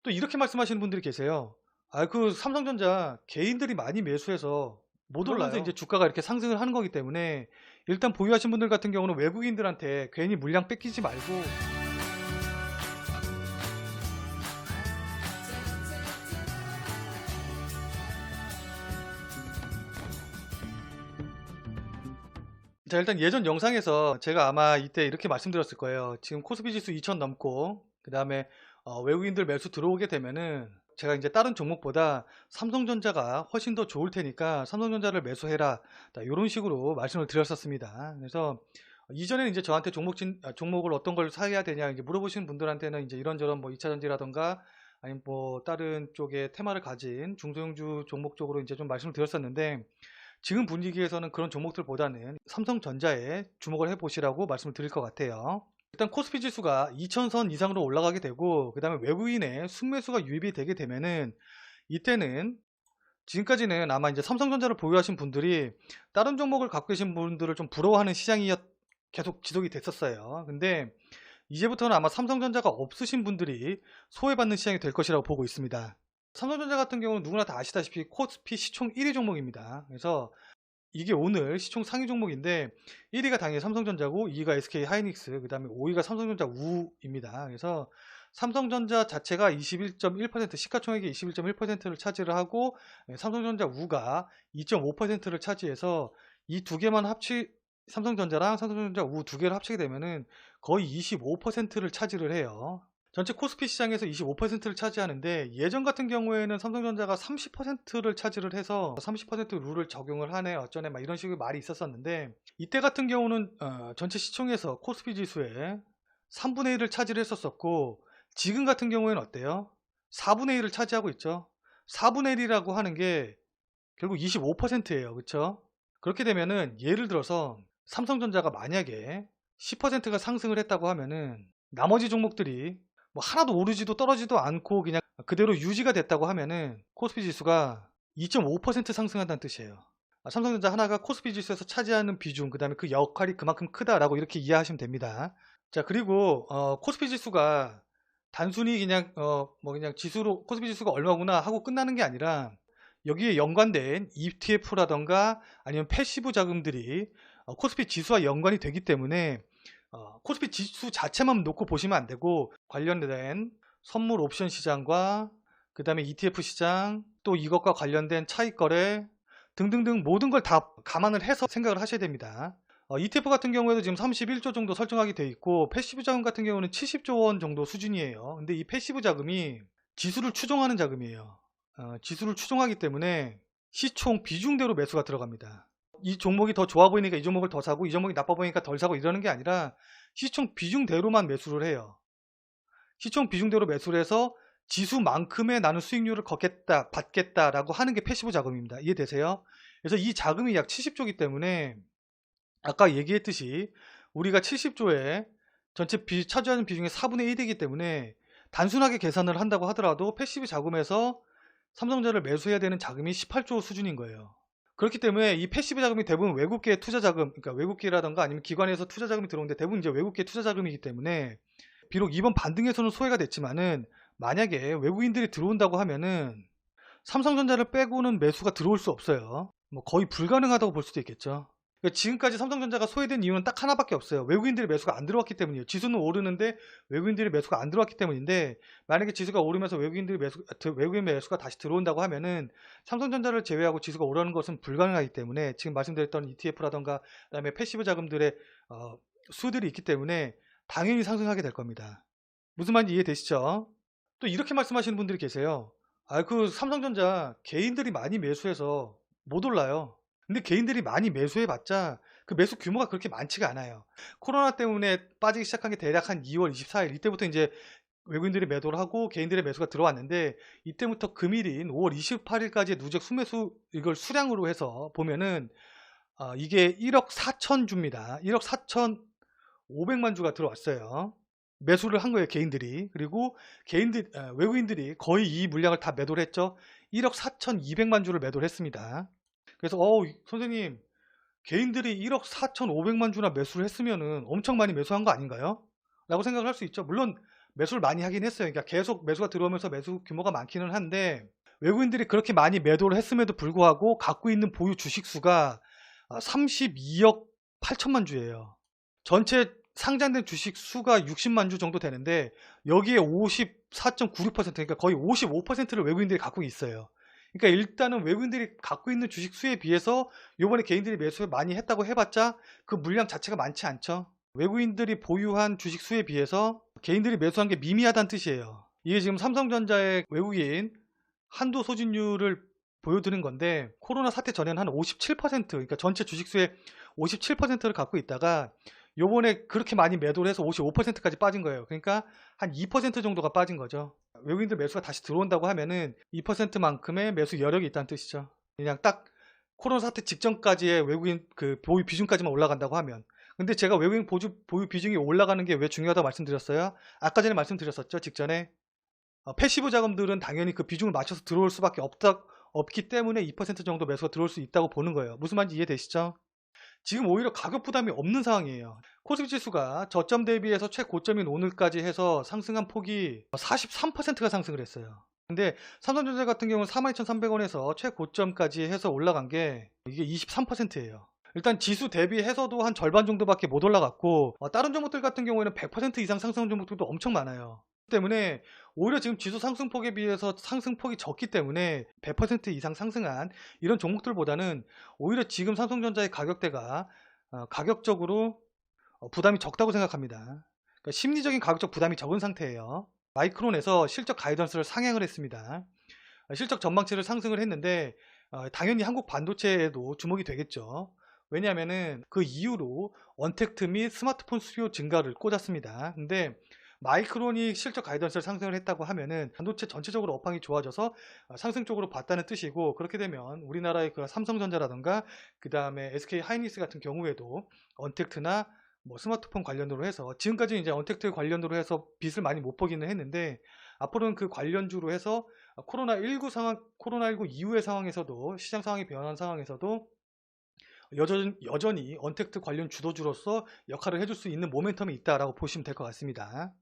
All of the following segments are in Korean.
또 이렇게 말씀하시는 분들이 계세요. 아, 그 삼성전자 개인들이 많이 매수해서 못 올라요. 이제 주가가 이렇게 상승을 하는 거기 때문에 일단 보유하신 분들 같은 경우는 외국인들한테 괜히 물량 뺏기지 말고. 자, 일단 예전 영상에서 제가 아마 이때 이렇게 말씀드렸을 거예요. 지금 코스피 지수 2000 넘고 그 다음에 외국인들 매수 들어오게 되면은 제가 이제 다른 종목보다 삼성전자가 훨씬 더 좋을 테니까 삼성전자를 매수해라, 이런 식으로 말씀을 드렸었습니다. 그래서 이전에는 이제 저한테 종목을 어떤 걸 사야 되냐 이제 물어보시는 분들한테는 이제 이런저런 뭐 2차전지라던가 아니면 뭐 다른 쪽의 테마를 가진 중소형주 종목 쪽으로 이제 좀 말씀을 드렸었는데, 지금 분위기에서는 그런 종목들보다는 삼성전자에 주목을 해보시라고 말씀을 드릴 것 같아요. 일단 코스피 지수가 2000선 이상으로 올라가게 되고 그 다음에 외국인의 순매수가 유입이 되게 되면은 이때는, 지금까지는 아마 이제 삼성전자를 보유하신 분들이 다른 종목을 갖고 계신 분들을 좀 부러워하는 시장이 계속 지속이 됐었어요. 근데 이제부터는 아마 삼성전자가 없으신 분들이 소외받는 시장이 될 것이라고 보고 있습니다. 삼성전자 같은 경우는 누구나 다 아시다시피 코스피 시총 1위 종목입니다. 그래서 이게 오늘 시총 상위 종목인데 1위가 당연히 삼성전자고 2위가 SK하이닉스, 그 다음에 5위가 삼성전자 우입니다. 그래서 삼성전자 자체가 21.1%, 시가총액의 21.1%를 차지를 하고 삼성전자 우가 2.5%를 차지해서 이 두 개만 삼성전자랑 삼성전자 우 두 개를 합치게 되면은 거의 25%를 차지를 해요. 전체 코스피 시장에서 25%를 차지하는데, 예전 같은 경우에는 삼성전자가 30%를 차지를 해서 30% 룰을 적용을 하네 어쩌네 막 이런 식의 말이 있었었는데, 이때 같은 경우는 전체 시총에서 코스피 지수의 3분의 1을 차지를 했었었고, 지금 같은 경우에는 어때요? 4분의 1을 차지하고 있죠. 4분의 1이라고 하는 게 결국 25%예요. 그쵸? 그렇게 되면은 예를 들어서 삼성전자가 만약에 10%가 상승을 했다고 하면은 나머지 종목들이 뭐 하나도 오르지도 떨어지도 않고 그냥 그대로 유지가 됐다고 하면은 코스피 지수가 2.5% 상승한다는 뜻이에요. 삼성전자 하나가 코스피 지수에서 차지하는 비중, 그 다음에 그 역할이 그만큼 크다라고 이렇게 이해하시면 됩니다. 자, 그리고 코스피 지수가 단순히 그냥 뭐 그냥 지수로 코스피 지수가 얼마구나 하고 끝나는 게 아니라 여기에 연관된 ETF라던가 아니면 패시브 자금들이 코스피 지수와 연관이 되기 때문에 코스피 지수 자체만 놓고 보시면 안 되고 관련된 선물 옵션 시장과 그 다음에 ETF 시장, 또 이것과 관련된 차익 거래 등등등 모든 걸 다 감안을 해서 생각을 하셔야 됩니다. ETF 같은 경우에도 지금 31조 정도 설정하게 돼 있고 패시브 자금 같은 경우는 70조 원 정도 수준이에요. 근데 이 패시브 자금이 지수를 추종하는 자금이에요. 지수를 추종하기 때문에 시총 비중대로 매수가 들어갑니다. 이 종목이 더 좋아 보이니까 이 종목을 더 사고 이 종목이 나빠 보이니까 덜 사고 이러는 게 아니라 시총 비중대로만 매수를 해요. 시총 비중대로 매수를 해서 지수만큼의 나는 수익률을 받겠다라고 하는 게 패시브 자금입니다. 이해되세요? 그래서 이 자금이 약 70조이기 때문에 아까 얘기했듯이 우리가 70조에 전체 차지하는 비중의 4분의 1이기 때문에 단순하게 계산을 한다고 하더라도 패시브 자금에서 삼성전자를 매수해야 되는 자금이 18조 수준인 거예요. 그렇기 때문에 이 패시브 자금이 대부분 외국계 투자 자금, 그러니까 외국계라던가 아니면 기관에서 투자 자금이 들어오는데 대부분 이제 외국계 투자 자금이기 때문에 비록 이번 반등에서는 소외가 됐지만은 만약에 외국인들이 들어온다고 하면은 삼성전자를 빼고는 매수가 들어올 수 없어요. 뭐 거의 불가능하다고 볼 수도 있겠죠. 그러니까 지금까지 삼성전자가 소외된 이유는 딱 하나밖에 없어요. 외국인들이 매수가 안 들어왔기 때문이에요. 지수는 오르는데 외국인들이 매수가 안 들어왔기 때문인데, 만약에 지수가 오르면서 외국인 매수가 다시 들어온다고 하면은 삼성전자를 제외하고 지수가 오르는 것은 불가능하기 때문에 지금 말씀드렸던 ETF라던가 그다음에 패시브 자금들의 수들이 있기 때문에 당연히 상승하게 될 겁니다. 무슨 말인지 이해되시죠? 또 이렇게 말씀하시는 분들이 계세요. 그 삼성전자 개인들이 많이 매수해서 못 올라요. 근데 개인들이 많이 매수해봤자 그 매수 규모가 그렇게 많지가 않아요. 코로나 때문에 빠지기 시작한 게 대략 한 2월 24일 이때부터 이제 외국인들이 매도를 하고 개인들의 매수가 들어왔는데, 이때부터 금일인 5월 28일까지의 누적 순매수 이걸 수량으로 해서 보면은 이게 1억 4천 주입니다. 1억 4천 5백만 주가 들어왔어요. 매수를 한 거예요, 개인들이. 그리고 외국인들이 거의 이 물량을 다 매도를 했죠. 1억 4천 2백만 주를 매도를 했습니다. 그래서 선생님, 개인들이 1억 4천 5백만 주나 매수를 했으면은 엄청 많이 매수한 거 아닌가요? 라고 생각을 할 수 있죠. 물론 매수를 많이 하긴 했어요. 그러니까 계속 매수가 들어오면서 매수 규모가 많기는 한데 외국인들이 그렇게 많이 매도를 했음에도 불구하고 갖고 있는 보유 주식 수가 32억 8천만 주예요. 전체 상장된 주식 수가 60만 주 정도 되는데 여기에 54.96% 그러니까 거의 55%를 외국인들이 갖고 있어요. 그러니까 일단은 외국인들이 갖고 있는 주식 수에 비해서 요번에 개인들이 매수 많이 했다고 해봤자 그 물량 자체가 많지 않죠. 외국인들이 보유한 주식 수에 비해서 개인들이 매수한 게 미미하다는 뜻이에요. 이게 지금 삼성전자의 외국인 한도 소진율을 보여드린 건데 코로나 사태 전에는 한 57% 그러니까 전체 주식수의 57%를 갖고 있다가 요번에 그렇게 많이 매도를 해서 55%까지 빠진 거예요. 그러니까 한 2% 정도가 빠진 거죠. 외국인들 매수가 다시 들어온다고 하면은 2%만큼의 매수 여력이 있다는 뜻이죠. 그냥 딱 코로나 사태 직전까지의 외국인 그 보유 비중까지만 올라간다고 하면. 근데 제가 외국인 보유 비중이 올라가는 게 왜 중요하다고 말씀드렸어요? 아까 전에 말씀드렸었죠. 직전에 패시브 자금들은 당연히 그 비중을 맞춰서 들어올 수밖에 없기 때문에 2% 정도 매수가 들어올 수 있다고 보는 거예요. 무슨 말인지 이해되시죠? 지금 오히려 가격 부담이 없는 상황이에요. 코스피 지수가 저점 대비해서 최고점인 오늘까지 해서 상승한 폭이 43%가 상승을 했어요. 근데 삼성전자 같은 경우는 42,300원에서 최고점까지 해서 올라간 게 이게 23%예요. 일단 지수 대비해서도 한 절반 정도밖에 못 올라갔고 다른 종목들 같은 경우에는 100% 이상 상승한 종목들도 엄청 많아요. 때문에 오히려 지금 지수 상승폭에 비해서 상승폭이 적기 때문에 100% 이상 상승한 이런 종목들보다는 오히려 지금 삼성전자의 가격대가 가격적으로 부담이 적다고 생각합니다. 그러니까 심리적인 가격적 부담이 적은 상태예요. 마이크론에서 실적 가이던스를 상향을 했습니다. 실적 전망치를 상승을 했는데 당연히 한국 반도체에도 주목이 되겠죠. 왜냐하면은 그 이후로 언택트 및 스마트폰 수요 증가를 꽂았습니다. 근데 마이크론이 실적 가이던스를 상승을 했다고 하면은 반도체 전체적으로 업황이 좋아져서 상승 쪽으로 봤다는 뜻이고, 그렇게 되면 우리나라의 그 삼성전자라든가 그 다음에 SK 하이닉스 같은 경우에도 언택트나 뭐 스마트폰 관련으로 해서 지금까지 이제 언택트 관련으로 해서 빚을 많이 못 보기는 했는데 앞으로는 그 관련주로 해서 코로나19 이후의 상황에서도 시장 상황이 변한 상황에서도 여전히 언택트 관련 주도주로서 역할을 해줄 수 있는 모멘텀이 있다라고 보시면 될 것 같습니다.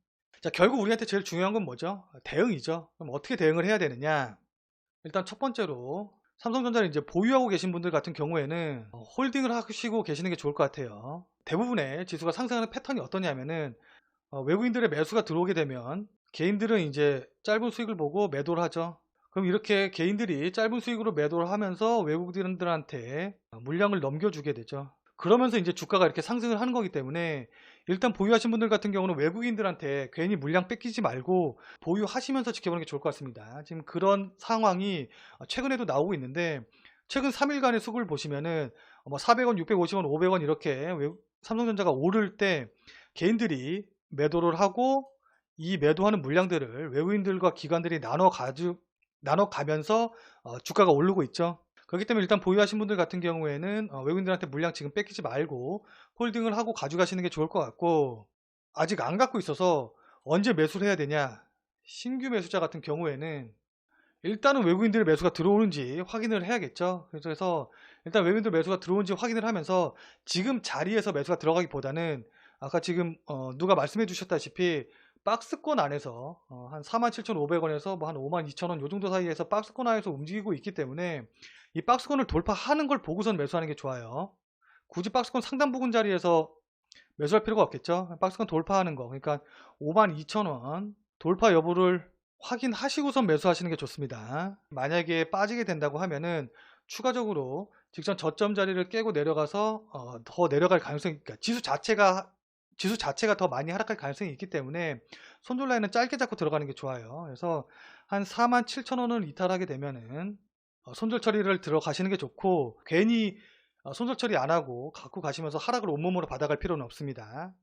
자, 결국 우리한테 제일 중요한 건 뭐죠? 대응이죠. 그럼 어떻게 대응을 해야 되느냐? 일단 첫 번째로 삼성전자를 이제 보유하고 계신 분들 같은 경우에는 홀딩을 하시고 계시는 게 좋을 것 같아요. 대부분의 지수가 상승하는 패턴이 어떠냐면은 외국인들의 매수가 들어오게 되면 개인들은 이제 짧은 수익을 보고 매도를 하죠. 그럼 이렇게 개인들이 짧은 수익으로 매도를 하면서 외국인들한테 물량을 넘겨주게 되죠. 그러면서 이제 주가가 이렇게 상승을 하는 거기 때문에 일단 보유하신 분들 같은 경우는 외국인들한테 괜히 물량 뺏기지 말고 보유하시면서 지켜보는 게 좋을 것 같습니다. 지금 그런 상황이 최근에도 나오고 있는데 최근 3일간의 수급을 보시면은 400원, 650원, 500원 이렇게 삼성전자가 오를 때 개인들이 매도를 하고 이 매도하는 물량들을 외국인들과 기관들이 나눠 가면서 주가가 오르고 있죠. 그렇기 때문에 일단 보유하신 분들 같은 경우에는 외국인들한테 물량 지금 뺏기지 말고 홀딩을 하고 가져가시는 게 좋을 것 같고, 아직 안 갖고 있어서 언제 매수를 해야 되냐, 신규 매수자 같은 경우에는 일단은 외국인들의 매수가 들어오는지 확인을 해야겠죠. 그래서 일단 외국인들 매수가 들어오는지 확인을 하면서 지금 자리에서 매수가 들어가기보다는 아까 지금 누가 말씀해 주셨다시피 박스권 안에서 한 47,500원에서 뭐 한 52,000원 요 정도 사이에서 박스권 안에서 움직이고 있기 때문에 이 박스권을 돌파하는 걸 보고선 매수하는 게 좋아요. 굳이 박스권 상단 부근 자리에서 매수할 필요가 없겠죠. 박스권 돌파하는 거, 그러니까 52,000원 돌파 여부를 확인하시고선 매수하시는 게 좋습니다. 만약에 빠지게 된다고 하면은 추가적으로 직전 저점 자리를 깨고 내려가서 더 내려갈 가능성이, 그러니까 지수 자체가 더 많이 하락할 가능성이 있기 때문에 손절 라인은 짧게 잡고 들어가는 게 좋아요. 그래서 한 47,000원을 이탈하게 되면은 손절 처리를 들어가시는 게 좋고, 괜히 손절 처리 안 하고 갖고 가시면서 하락을 온몸으로 받아갈 필요는 없습니다.